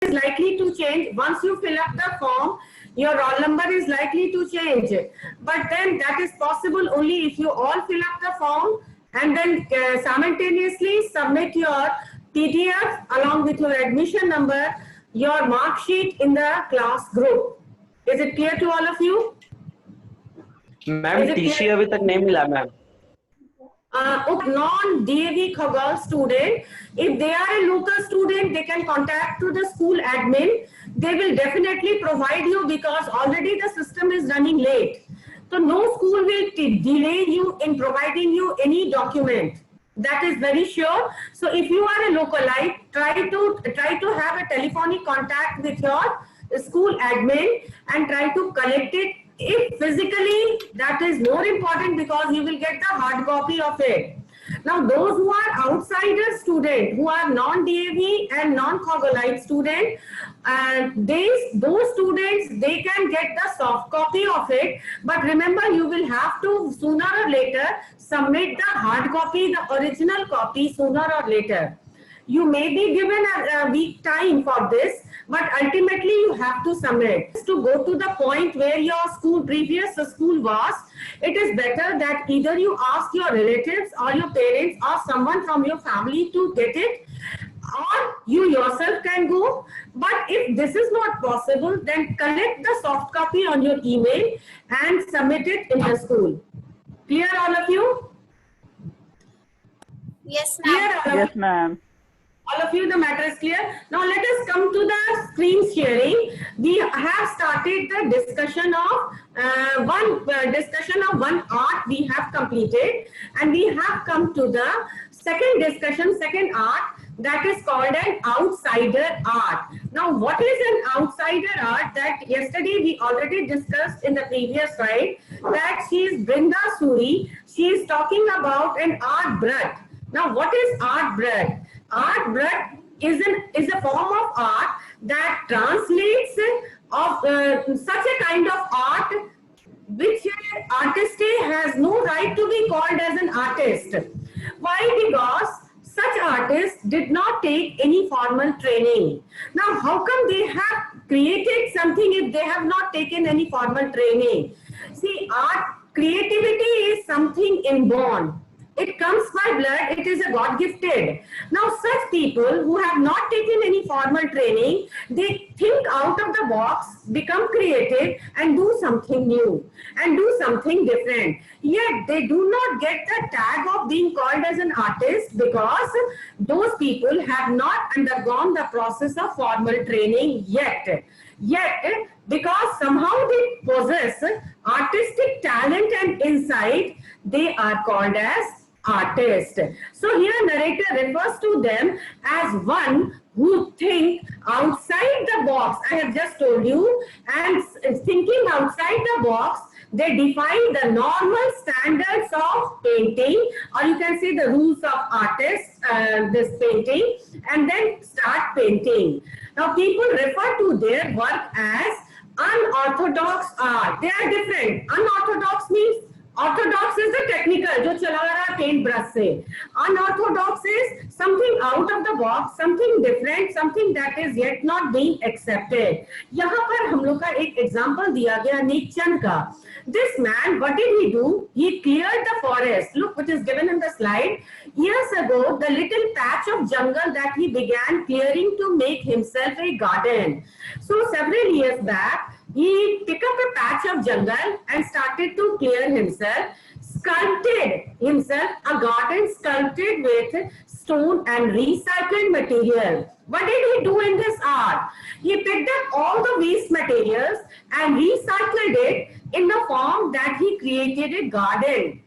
is likely to change. Once you fill up the form, your roll number is likely to change. But then that is possible only if you all fill up the form and then simultaneously submit your PDF along with your admission number, your mark sheet in the class group. Is it clear to all of you? Ma'am TC अभी तक नहीं मिला ma'am. Non-DAV Khagal student, if they are a local student, they can contact to the school admin. They will definitely provide you because already the system is running late. So no school will delay you in providing you any document. That is very sure. So if you are a localite, try to have a telephonic contact with your school admin and try to collect it. If physically, that is more important because you will get the hard copy of it. Now, those who are outsider student, who are non-DAV and non-Khogolite student, those students, they can get the soft copy of it. But remember, you will have to sooner or later submit the hard copy, the original copy sooner or later. You may be given a week time for this, but ultimately you have to submit. To go to the point where your previous school was, it is better that either you ask your relatives or your parents or someone from your family to get it, or you yourself can go. But if this is not possible, then collect the soft copy on your email and submit it in the school. Clear, all of you? Yes, ma'am. Yes, ma'am. All of you, the matter is clear. Now let us come to the screen sharing. We have started the discussion of one art we have completed, and we have come to the second art, that is called an outsider art. Now what is an outsider art? That yesterday we already discussed in the previous slide, that she is Brinda Suri. She is talking about an art bread. Now what is art bread? Art bread is a form of art that translates of such a kind of art which artist has no right to be called as an artist. Why? Because such artists did not take any formal training. Now how come they have created something if they have not taken any formal training? See, art creativity is something inborn. It comes by blood, it is a God-gifted. Now such people who have not taken any formal training, they think out of the box, become creative and do something new and do something different. Yet they do not get the tag of being called as an artist because those people have not undergone the process of formal training yet. Because somehow they possess artistic talent and insight, they are called as artist. So here narrator refers to them as one who think outside the box. I have just told you, and thinking outside the box, they define the normal standards of painting, or you can say the rules of artists, this painting, and then start painting. Now people refer to their work as unorthodox art. They are different. Unorthodox means orthodox is the technical, जो चला रहा है paint brush से. Unorthodox is something out of the box, something different, something that is yet not being accepted. यहाँ पर हम लोग का एक example दिया गया नेकचंद का. This man, what did he do? He cleared the forest. Look, which is given in the slide. Years ago, the little patch of jungle that he began clearing to make himself a garden. So several years back, he picked up a patch of jungle and started to clear himself, sculpted himself a garden sculpted with stone and recycled material. What did he do in this art? He picked up all the waste materials and recycled it in the form that he created a garden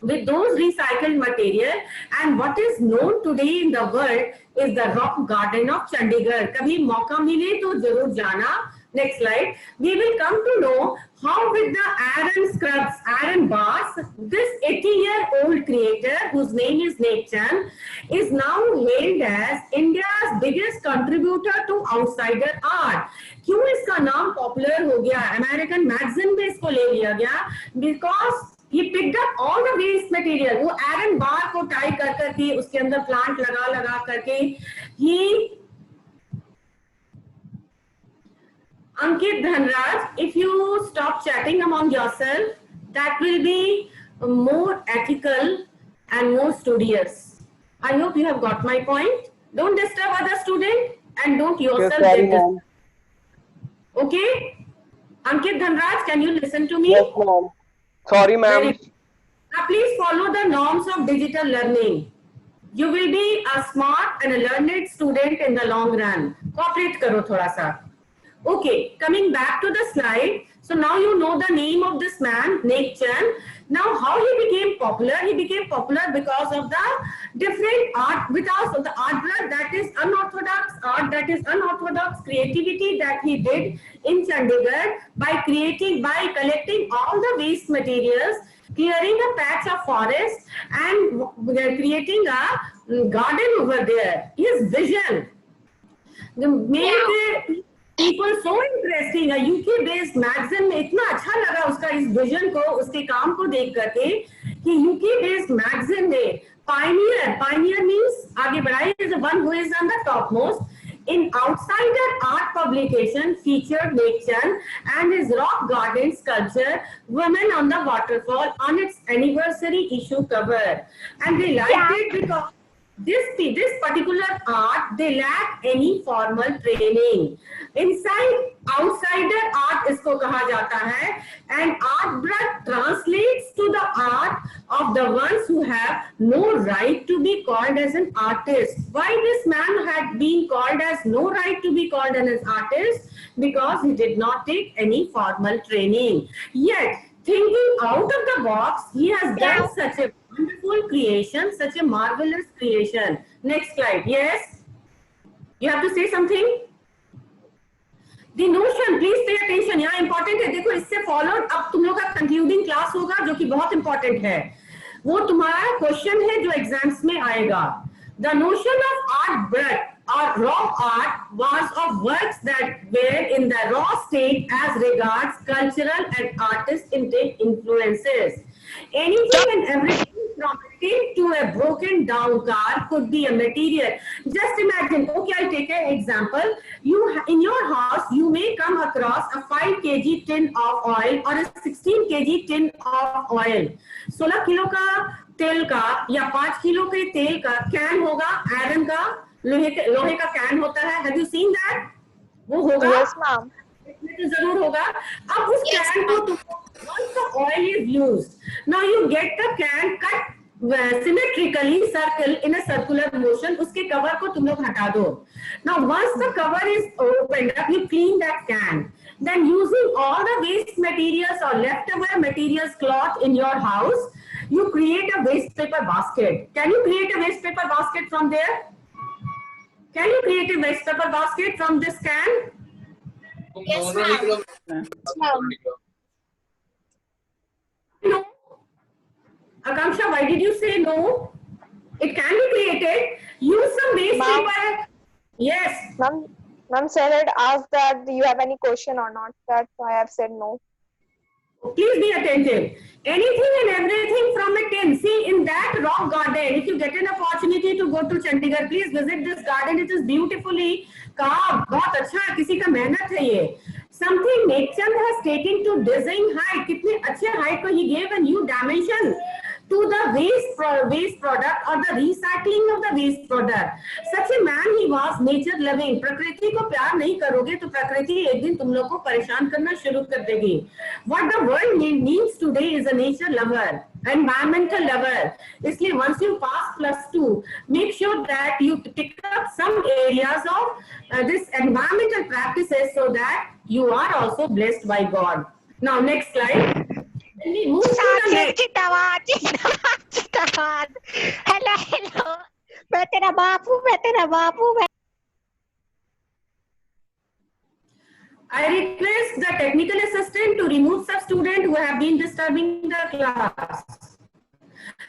with those recycled material. And what is known today in the world is the Rock Garden of Chandigarh. कभी मौका मिले तो जरूर जाना. Next slide. We will come to know how with the Aaron Bass, this 80-year-old creator whose name is Nekchand, is now hailed as India's biggest contributor to outsider art. क्यों इसका नाम popular हो गया? अमेरिकन मैगजीन में इसको ले लिया गया because he picked up all the waste material. वो एरन बार को टाई कर करके उसके अंदर प्लांट लगा करके Ankit, Dhanraj, if you stop chatting among yourself, that will be more ethical and more studious. I hope you have got my point. Don't disturb other student and don't yourself sorry, get disturbed. ma'am. Okay? Ankit, Dhanraj, can you listen to me? Yes, ma'am. Sorry, Very ma'am. good. Now please follow the norms of digital learning. You will be a smart and a learned student in the long run. Cooperate karo thoda sa. Okay, coming back to the slide. So now you know the name of this man, Nek Chand. Now how he became popular? He became popular because of the different art, because of the art that is unorthodox art, that is unorthodox creativity that he did in Chandigarh by collecting all the waste materials, clearing a patch of forest and creating a garden over there. His vision made people so interesting. A UK based magazine में इतना अच्छा लगा उसका इस vision को, उसके काम को देख करके कि UK based magazine ने pioneer means आगे बढ़ाई, is the one who is on the topmost. In Outsider Art publication featured Nek Chand and his rock garden sculpture Women on the Waterfall on its anniversary issue cover, and they liked it because this particular art, they lack any formal training. Outsider art इसको कहा जाता है, and art blood translates to the art of the ones who have no right to be called as an artist. Why this man had been called as no right to be called as an artist? Because he did not take any formal training. Yet, thinking out of the box, he has done such a wonderful creation, such a marvelous creation. Next slide. Yes? You have to say something? The notion, please pay attention. यहाँ important है. देखो इससे follow अब तुम लोग का concluding class होगा जो कि बहुत important है. वो तुम्हारा question है जो exams में आएगा. The notion of art breadth or raw art was of works that were in the raw state as regards cultural and artist-intake influences. Anything and everything from a tin to a broken down car could be a material. Just imagine, okay, I'll take an example. In your house, you may come across a 5 kg tin of oil or a 16 kg tin of oil. 16 kilo का तेल का या 5 kilo के तेल का can होगा, iron का, लोहे का कैन होता है. Have you seen that? वो होगा. Yes, ma'am. इसमें तो जरूर होगा. अब उस कैन को once the oil is used, now you get the can cut symmetrically circle in a circular motion. उसके cover को तुम लोग हटा दो. Now once the cover is opened up, you clean that can. Then using all the waste materials or leftover materials, cloth in your house, you create a waste paper basket. Can you create a waste paper basket from there? Can you create a waste paper basket from this can? Yes, ma'am. No. Akanksha, why did you say no? It can be created. Use some waste paper. Yes. Ma'am said asked that do you have any question or not. That's why I have said no. Please be attentive. Anything and everything from a tin. See, in that rock garden, if you get an opportunity to go to Chandigarh, please visit this garden. It is beautifully carved. बहुत अच्छा है, किसी का मेहनत है ये. Something Nek Chand has taken to dizzying height. कितने अच्छे height को he gave a new dimension to the waste product or the recycling of the waste product. Such a man he was, nature loving. प्रकृति को प्यार नहीं करोगे तो प्रकृति एक दिन तुम लोग को परेशान करना शुरू कर देगी. What the world needs today is a nature lover, environmental lover. इसलिए once you pass +2, make sure that you pick up some areas of this environmental practices so that you are also blessed by God. Now next slide. जिंदाबाद. Hello मैं तेरा बापू. I request the technical assistant to remove such students who have been disturbing the class.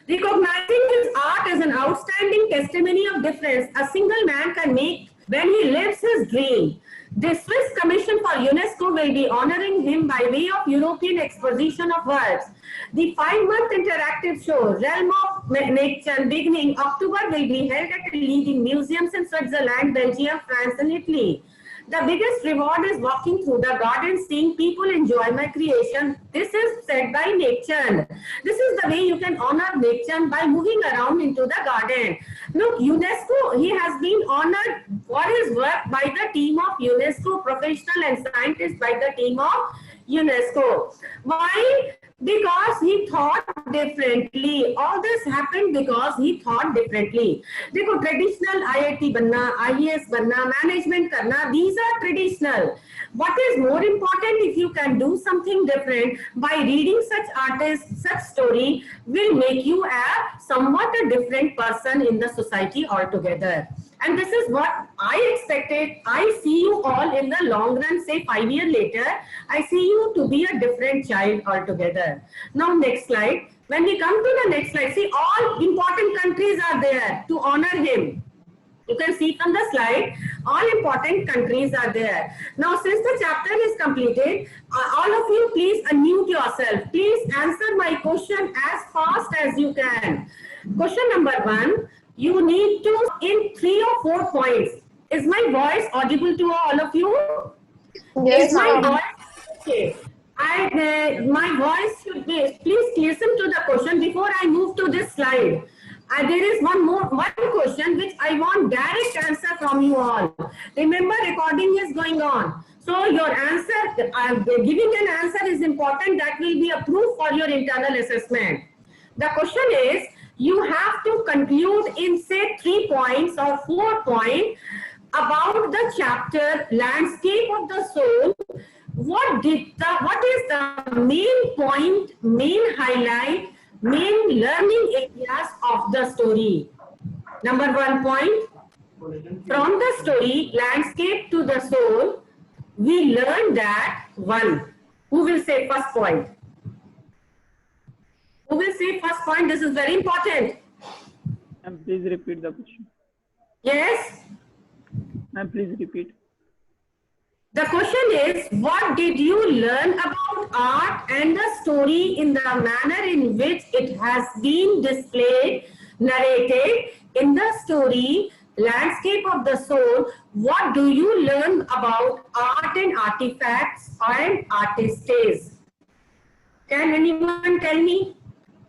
Recognizing his art as an outstanding testimony of difference a single man can make when he lives his dream. The Swiss Commission for UNESCO will be honoring him by way of European Exposition of Works. The 5-month interactive show, Realm of Nek Chand, beginning October, will be held at leading museums in Switzerland, Belgium, France, and Italy. The biggest reward is walking through the garden, seeing people enjoy my creation. This is said by Nekchand. This is the way you can honor Nekchand, by moving around into the garden. Look, UNESCO, he has been honored for his work by the team of UNESCO, professional and scientists by the team of UNESCO. Why? Because he thought differently. All this happened because he thought differently. देखो, traditional IIT बनना, IAS बनना, management करना, these are traditional. What is more important, if you can do something different by reading such artists, such story will make you a somewhat a different person in the society altogether. And this is what I expected. I see you all in the long run, say 5 years later, I see you to be a different child altogether. Now next slide. When we come to the next slide, see all important countries are there to honor him. You can see from the slide, all important countries are there. Now, since the chapter is completed, all of you please unmute yourself. Please answer my question as fast as you can. Question number 1, you need to in 3 or 4 points. Is my voice audible to all of you? Yes, Is my ma'am. voice okay? My voice should be. Please listen to the question before I move to this slide. There is one question which I want direct answer from you all. Remember, recording is going on. So your answer, giving an answer is important. That will be a proof for your internal assessment. The question is, you have to conclude in say 3 points or 4 points about the chapter Landscape of the Soul. What is the main point, main highlight, main learning areas of the story? Number 1 point, from the story Landscape to the Soul, we learn that 1. Who will say first point? Who will say first point? This is very important. Ma'am, please repeat the question. Yes? Ma'am, please repeat. The question is, what did you learn about art and the story in the manner in which it has been displayed, narrated in the story Landscape of the Soul? What do you learn about art and artifacts and artistes? Can anyone tell me?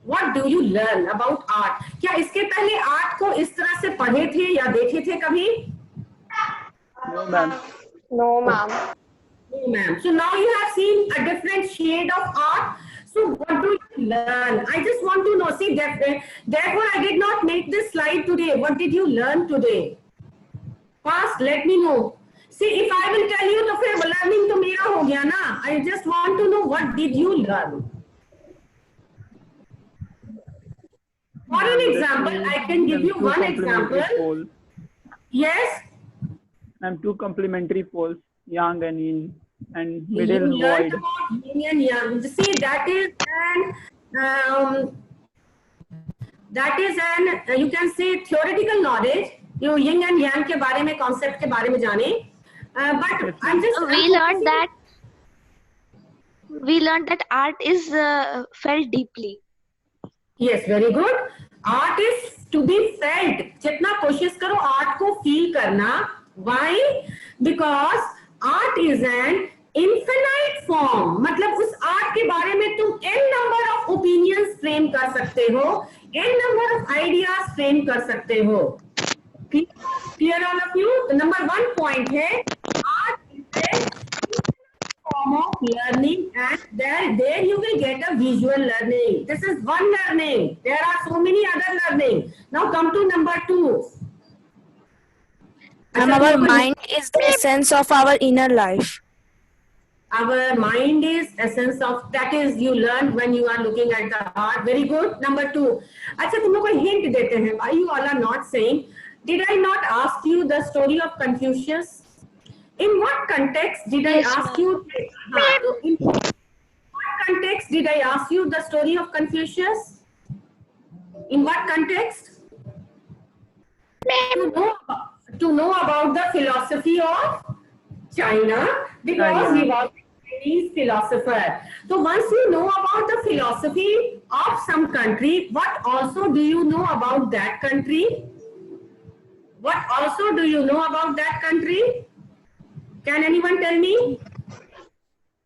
What do you learn about art? क्या इसके पहले art को इस तरह से पढ़े थे या देखे थे कभी? No, ma'am. No, ma'am. No, ma'am. So now you have seen a different shade of art. So what do you learn? I just want to know. See, therefore I did not make this slide today. What did you learn today? Fast, let me know. See, if I will tell you, तो फिर learning तो मेरा हो गया ना. I just want to know, what did you learn? For an example, I can give you one example. Yes. And 2 complementary poles, yang and yin, and You middle learned void. about yin and yang. See, that is an you can say theoretical knowledge. You yin and yang के बारे में, concept के बारे में जाने. But I'm just we learned that art is felt deeply. Yes, very good. Art is to be felt. जितना कोशिश करो art को feel करना. Why? Because art is an infinite form. मतलब उस art के बारे में तुम n number of opinions frame कर सकते हो, n number of ideas frame कर सकते हो. Clear all of you? The number 1 point है, art is a form of learning, and there you will get a visual learning. This is one learning. There are so many other learning. Now come to number 2. And our mind is the essence of our inner life. Our mind is essence of, that is you learn when you are looking at the art. Very good. Number 2. अच्छा, तुम लोग को hint देते हैं. Why you all are not saying? Did I not ask you the story of Confucius? In what context did I ask you? In what context did I ask you the story of Confucius? In what context? To know about the philosophy of China, because he was a Chinese philosopher. So once you know about the philosophy of some country, what also do you know about that country? What also do you know about that country? Can anyone tell me?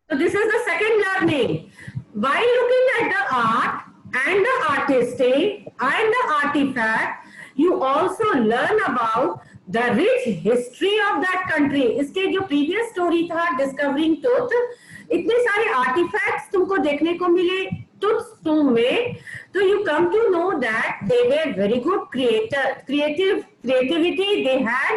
So this is the second learning. While looking at the art and the artistic and the artifact, you also learn about the rich history of that country. इसके जो previous story था discovering Tut, इतने सारे artifacts तुमको देखने को मिले Tut's में, तो you come to know that they were very good creativity. They had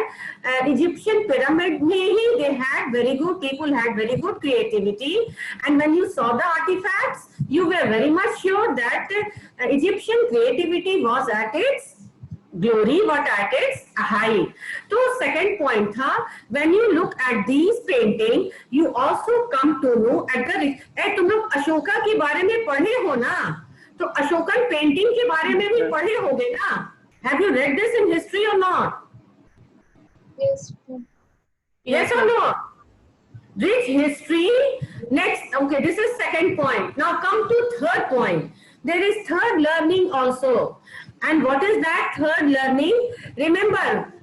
Egyptian pyramid में ही they had very good people had very good creativity, and when you saw the artifacts, you were very much sure that Egyptian creativity was at its glory, but at its height. तो second point था, when you look at these painting, you also come to know at the तुम लोग अशोका के बारे में पढ़े हो ना, तो अशोकन पेंटिंग के बारे में भी पढ़े होगे ना? Have you read this in history or not? Yes. Yes or no? Rich history. Next, okay, this is second point. Now come to third point. There is third learning also. And what is that third learning? Remember,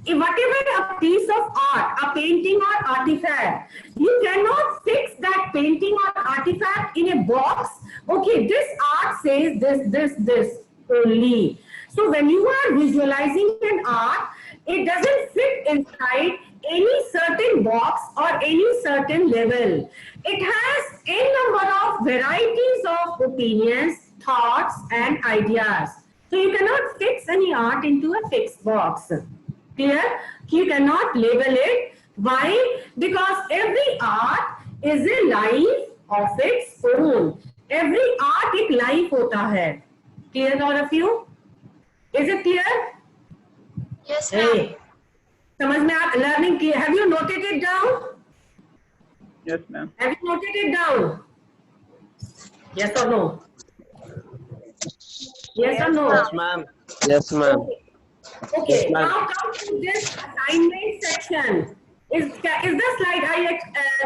whatever a piece of art, a painting or artifact, you cannot fix that painting or artifact in a box. Okay, this art says this only. So when you are visualizing an art, it doesn't fit inside any certain box or any certain level. It has a number of varieties of opinions, thoughts and ideas. So you cannot fix any art into a fixed box. Clear? You cannot label it. Why? Because every art is a life of its own. Every art एक life होता है. Clear all of you? Is it clear? Yes, Hey, समझ में आप learning की? Have you noted it down? Yes, ma'am. Have you noted it down? Yes or no? Yes or no? Yes, ma'am. Yes, ma'am. Okay, Yes, ma'am. now come to this assignment section. Is the slide, I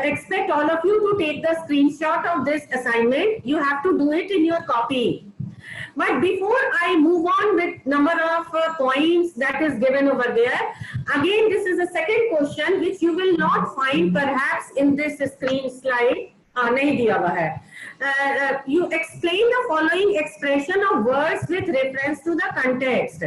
expect all of you to take the screenshot of this assignment. You have to do it in your copy. But before I move on with number of points that is given over there, again this is a second question which you will not find perhaps in this screen slide. नहीं दिया हुआ है. You explain the following expression of words with reference to the context.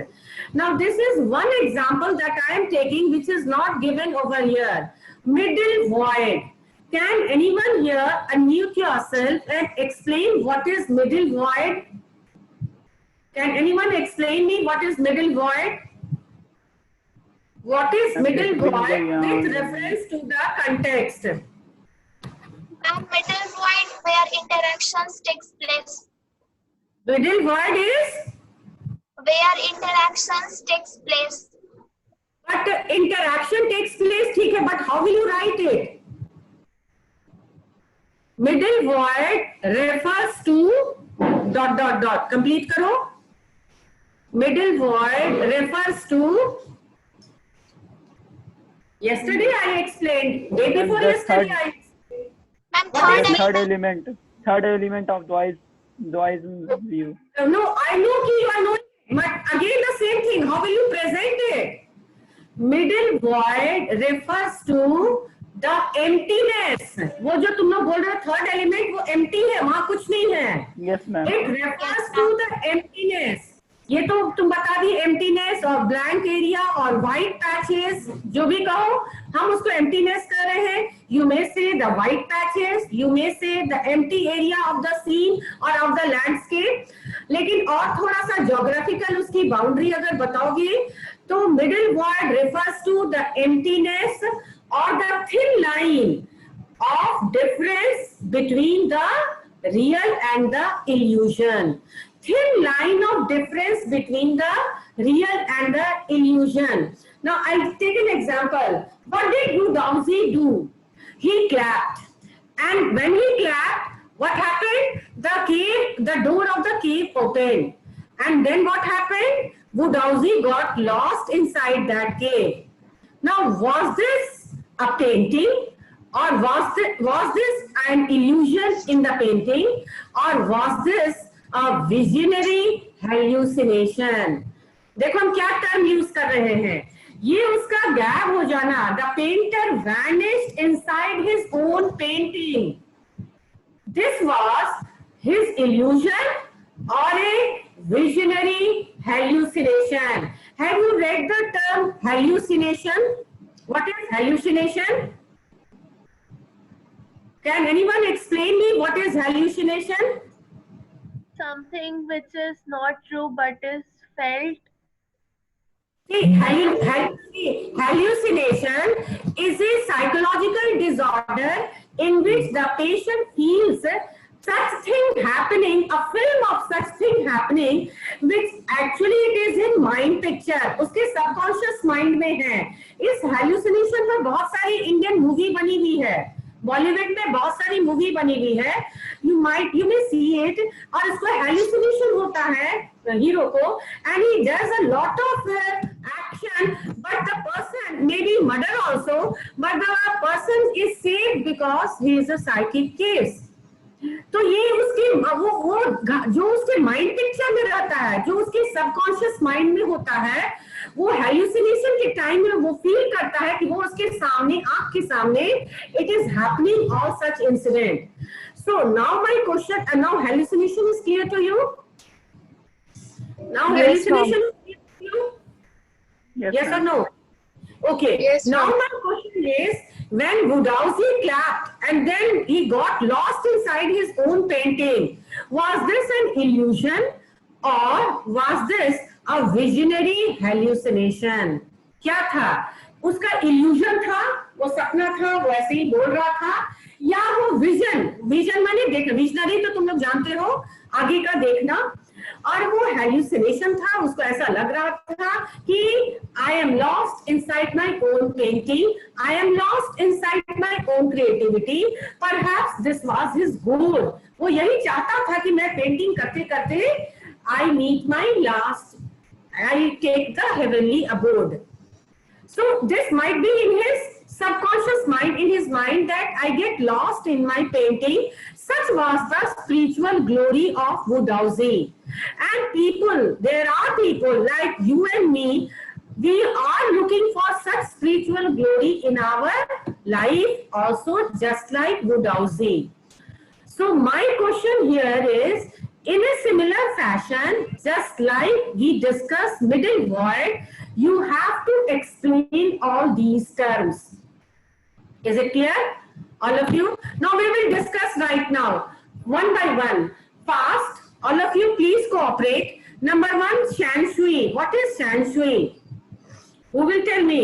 Now this is one example that I am taking which is not given over here. Middle void. Can anyone here unmute yourself and explain what is middle void? Can anyone explain me what is middle void? What is middle void with reference to the context? Middle void where interactions takes place. Middle void is? Where interactions takes place. But interaction takes place, ठीक है, but how will you write it? Middle void refers to ... Complete करो. Middle void refers to... Yesterday I explained. Day before yesterday I explained. Ma'am, Third element of Dwaism view. No, I know कि you are knowing, but again the same thing. How will you present it? Middle void refers to the emptiness. वो जो तुम लोग बोल रहे हो third element वो empty है, वहाँ कुछ नहीं है. Yes, ma'am. It refers to the emptiness. ये तो तुम बता दी emptiness और blank area और white patches, जो भी कहो हम उसको emptiness कर रहे हैं. You may say the white patches, you may say the empty area of the scene or of the landscape. लेकिन और थोड़ा सा geographical उसकी boundary अगर बताओगे तो middle void refers to the emptiness or the thin line of difference between the real and the illusion. Thin line of difference between the real and the illusion. Now I'll take an example. What did Gudauzi do? He clapped, and when he clapped, what happened? The door of the cave opened, and then what happened? Gudauzi got lost inside that cave. Now was this a painting? Or was this an illusion in the painting? Or was this a visionary hallucination? देखो हम क्या term use कर रहे हैं. ये उसका gap हो जाना. The painter vanished inside his own painting. This was his illusion or a visionary hallucination. Have you read the term hallucination? What is hallucination? Can anyone explain me what is hallucination? Something which is not true but is felt. See, hallucination is a psychological disorder in which the patient feels such thing happening, a film of such thing happening, which actually it is in mind picture, उसके subconscious mind में है. इस hallucination पर बहुत सारी Indian movie बनी हुई है, बॉलीवुड में बहुत सारी मूवी बनी हुई है. You may see it. और इसको hallucination होता है हीरो को, and he does a lot of action, but the person may be murder also, but the person is saved because he is a psychic case. तो ये उसके वो जो उसके माइंड पिक्चर में रहता है, जो उसके सबकॉन्शियस माइंड में होता है, वो हेल्यूसिनेशन के टाइम में वो फील करता है कि वो उसके सामने, आंख के सामने, it is happening all such incident. So now my question, now hallucination is clear to you? Now hallucination is clear to you? Yes or no? Okay. Yes, now my question is, when Wodowski clapped and then he got lost inside his own painting, was this an illusion or was this a visionary hallucination? क्या था? उसका illusion था, वो सपना था, वो ऐसे ही बोल रहा था, या वो विजन माने देखना, विजनरी तो तुम लोग जानते हो, आगे का देखना, और वो हेल्यूसिनेशन था, उसको ऐसा लग रहा था कि I am lost inside my own painting, I am lost inside my own creativity, perhaps this was his goal. वो यही चाहता था कि मैं पेंटिंग करते करते I meet my last, I take the heavenly abode. So this might be in his subconscious mind, in his mind, that I get lost in my painting. Such was the spiritual glory of Wodowski. And people, there are people like you and me, we are looking for such spiritual glory in our life also, just like Wodowski. So my question here is, in a similar fashion, just like we discussed middle void, you have to explain all these terms. Is it clear, all of you? Now we will discuss right now, one by one. Fast, all of you please cooperate. Number one, Shan Shui. What is Shan Shui? Who will tell me?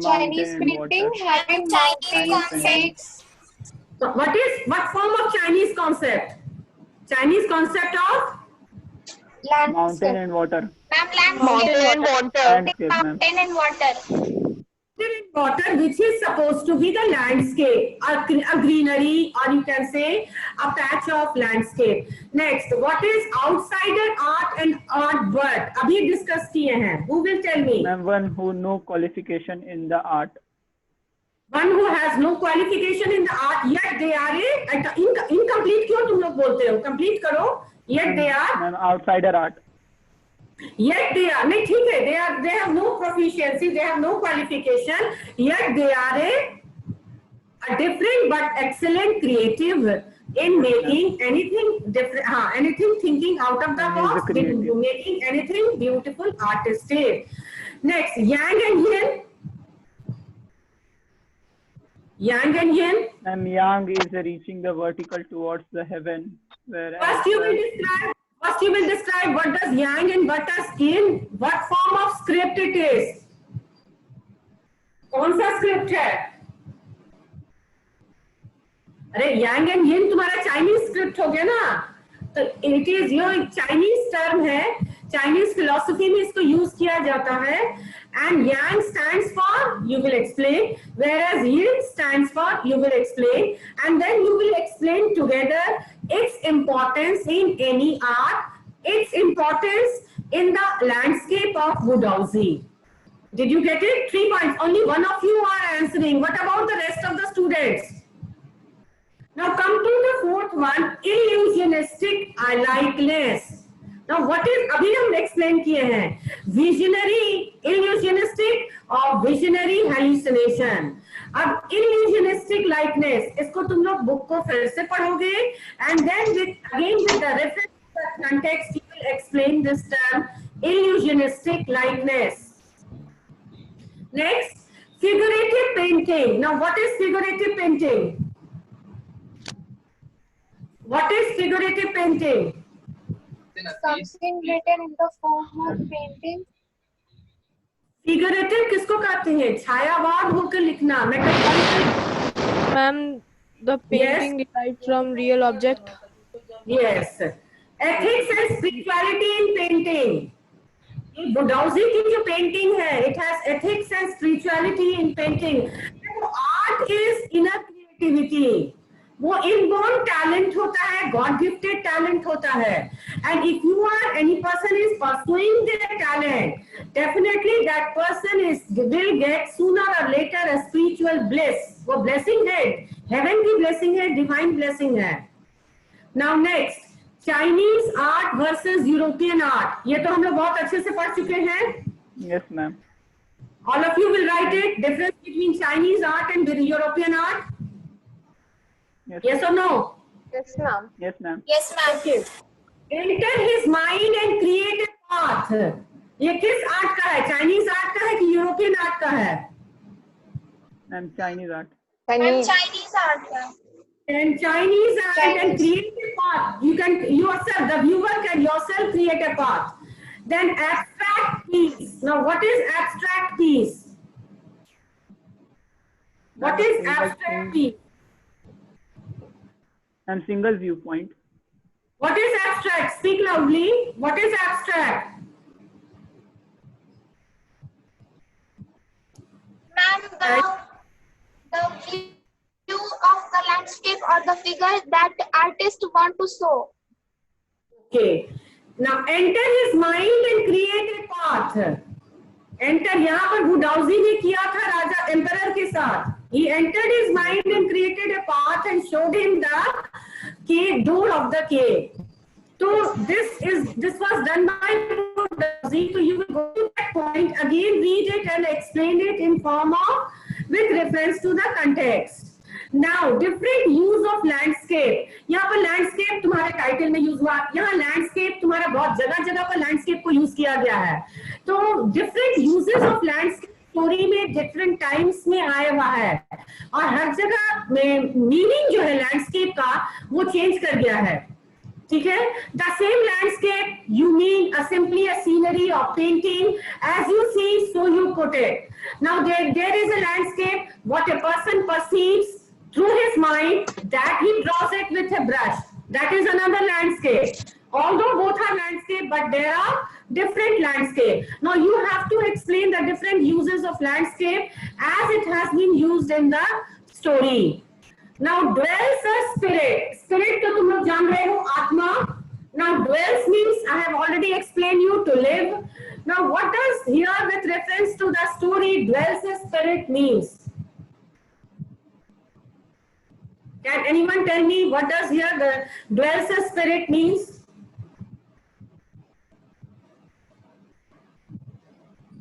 Chinese painting having mountain concepts. What form of Chinese concept? Chinese concept of? Mountain and water. Ma'am, Mountain and water. Landscape, ma'am. Mountain and water. Water, which is supposed to be the landscape, a greenery, or you can say a patch of landscape. Next, what is outsider art and art but? अभी discuss किए हैं. Who will tell me? Ma'am, one who no qualification in the art. One who has no qualification in the art, yet they are incomplete. क्यों तुम लोग बोलते हो? Complete करो. Yet they are. Ma'am, outsider art. Yet they are. नहीं ठीक है. They have no proficiency. They have no qualification. Yet they are a different but excellent creative in making anything different. Anything thinking out of the box. Making anything beautiful, artistic. Next, Yang and Yin. Yang and Yin. And yang is reaching the vertical towards the heaven. Whereas First you will describe what does Yang and what does Yin, what form of script it is. कौन सा script है? अरे Yang and Yin तुम्हारा Chinese script हो गया ना? तो it is your Chinese term है. Chinese philosophy में इसको use किया जाता है. And Yang stands for, you will explain, whereas Yin stands for, you will explain, and then you will explain together its importance in any art, its importance in the landscape of Wodowski. Did you get it? 3 points. Only one of you are answering. What about the rest of the students? Now come to the fourth one, illusionistic likeness. Now what is, अभी हम explain किए हैं visionary illusionistic और visionary hallucination. अब illusionistic likeness इसको तुम लोग book को फिर से पढ़ोगे and then with the reference to the context you will explain this term illusionistic likeness. Next, figurative painting. Now what is figurative painting? What is figurative painting? Something written in the form of painting. Figurative किसको कहते हैं? छायावाद होकर लिखना, metaphorical. Ma'am, the painting derived from real object. Yes. Ethics and spirituality in painting. बुडाउजी की जो painting है, it has ethics and spirituality in painting. Art is inner creativity. वो inborn talent होता है, गॉड गिफ्टेड टैलेंट होता है. And if you are any person is pursuing their talent, definitely that person will get sooner or later a spiritual bless. वो blessing है, heaven की blessing है, divine blessing है. Now next, Chinese art versus European art. ये तो हम लोग बहुत अच्छे से पढ़ चुके हैं. Yes, ma'am. All of you will write it. Difference between Chinese art and European art. Yes. Yes or no? Yes, ma'am. Yes, ma'am. Yes, ma'am. Okay. Enter his mind and create a path. ये किस art का है? Chinese art का है कि European art का है? Ma'am, Chinese art. And Chinese. Chinese art. And Chinese art and Chinese. create a path. You can yourself, the viewer can yourself create a path. Then abstract piece. Now what is abstract piece? What is abstract piece? And single viewpoint. What is abstract? Speak loudly. What is abstract? Ma'am, the view of the landscape or the figure that artist want to show. Okay. Now enter his mind and create a path. Enter, यहाँ पर बुडाउजी ने किया था राजा emperor के साथ. He entered his mind and created a path and showed him the cave, door of the cave. So this was done by budaउजी. So you will go to that point again, read it and explain it in form of with reference to the context. Now different use of landscape. यहाँ पर landscape तुम्हारे title में use हुआ. यहाँ landscape तुम्हारा बहुत जगह पर landscape को यूज किया गया है. तो different uses of landscape story में डिफरेंट टाइम्स में आया हुआ है और हर जगह में मीनिंग जो है लैंडस्केप का वो चेंज कर गया है. ठीक है. The same landscape you mean simply a scenery और painting as you see so you put it. Now there is a landscape what a person perceives through his mind, that he draws it with a brush. That is another landscape. Although both are landscape, but there are different landscape. Now you have to explain the different uses of landscape as it has been used in the story. Now dwells a spirit. Spirit तो तुम लोग जान रहे हो, आत्मा. Now dwells means I have already explained you to live. Now what does here with reference to the story dwells a spirit means? Can anyone tell me what does here the dwells a spirit means?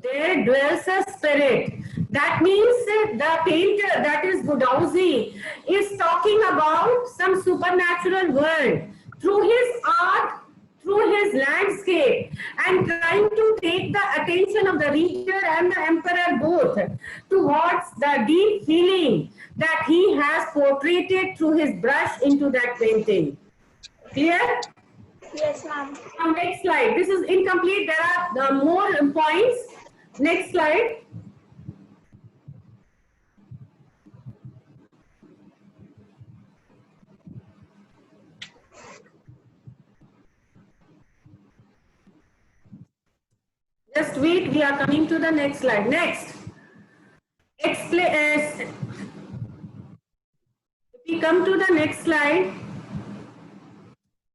There dwells a spirit. That means the painter, that is budaउजी, is talking about some supernatural world through his art, through his landscape, and trying to take the attention of the reader and the emperor both towards the deep feeling that he has portrayed through his brush into that painting. Clear? Yes, ma'am. Now next slide. This is incomplete. There are more points. Next slide. Just wait, we are coming to the next slide. Next. If we come to the next slide,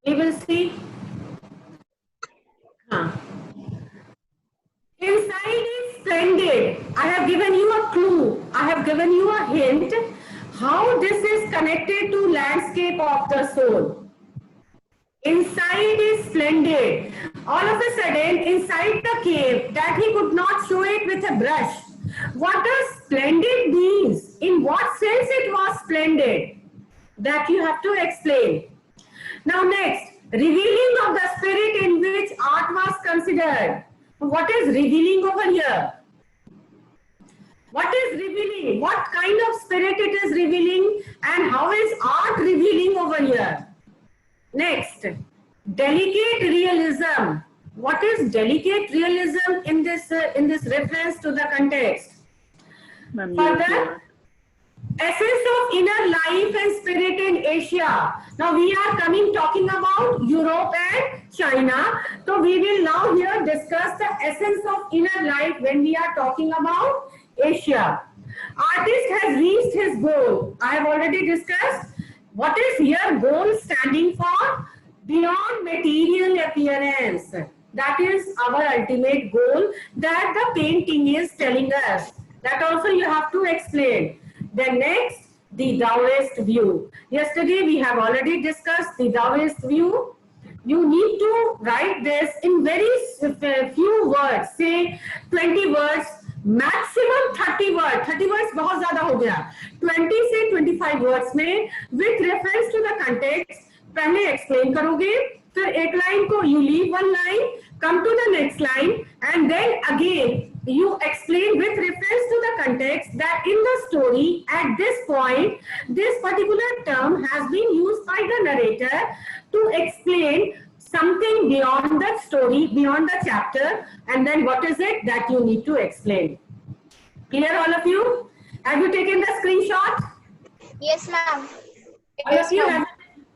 we will see. Inside is splendid. I have given you a clue. I have given you a hint how this is connected to landscape of the soul. Inside is splendid. all of a sudden inside the cave that he could not show it with a brush. What does splendid means? In what sense it was splendid? That you have to explain. Now next, revealing of the spirit in which art was considered. What is revealing over here? What is revealing? What kind of spirit it is revealing, and how is art revealing over here? Next, delicate realism. What is delicate realism in this reference to the context? Ma'am, Further, essence of inner life and spirit in Asia. Now we are talking about Europe and China. So we will now here discuss the essence of inner life when we are talking about Asia. Artist has reached his goal. I have already discussed. What is here goal standing for? Beyond material appearance. That is our ultimate goal that the painting is telling us. That also you have to explain. Then next, the Taoist view. Yesterday we have already discussed the Taoist view. You need to write this in very few words, say 20 words, maximum 30 words. 30 words बहुत ज़्यादा हो गया. 20 से 25 words में with reference to the context पहले explain करोगे, फिर एक line को you leave one line, come to the next line, and then again you explain with reference to the context that in the story at this point this particular term has been used by the narrator to explain something beyond the story, beyond the chapter, and then what is it that you need to explain. Clear, all of you? Have you taken the screenshot? Yes, ma'am. All of you have?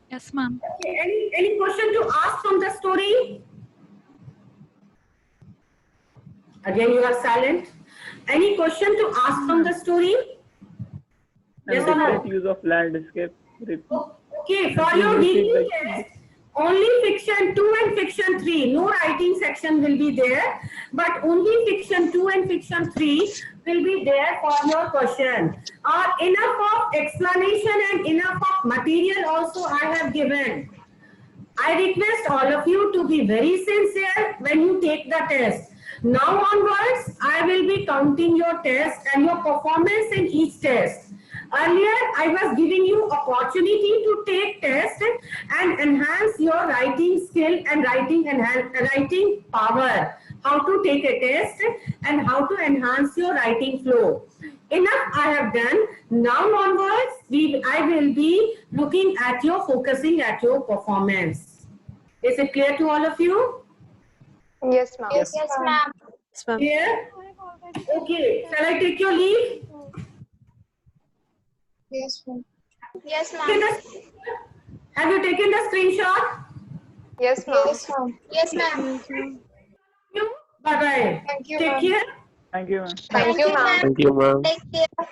Yes, ma'am. Okay, any question to ask from the story? Again, you are silent. Any question to ask from the story? Yes or no? different use of landscape. Okay, for your weekly test, only fiction 2 and fiction 3, no writing section will be there, but only fiction 2 and fiction 3 will be there for your question. Enough of explanation and enough of material also I have given. I request all of you to be very sincere when you take the test. Now onwards, I will be counting your test and your performance in each test. Earlier, I was giving you opportunity to take test and enhance your writing skill and writing power. How to take a test and how to enhance your writing flow. Enough I have done. Now onwards, I will be looking at focusing at your performance. Is it clear to all of you? Yes, ma'am. Yes, ma'am. Clear? Okay. Shall I take your leave? Yes, ma'am. Yes, ma'am. Have you taken the screenshot? Yes, ma'am. Yes, ma'am. Bye bye. Thank you, Take ma'am. care. Thank you, ma'am. Thank you, ma'am. Thank you, ma'am. Take care.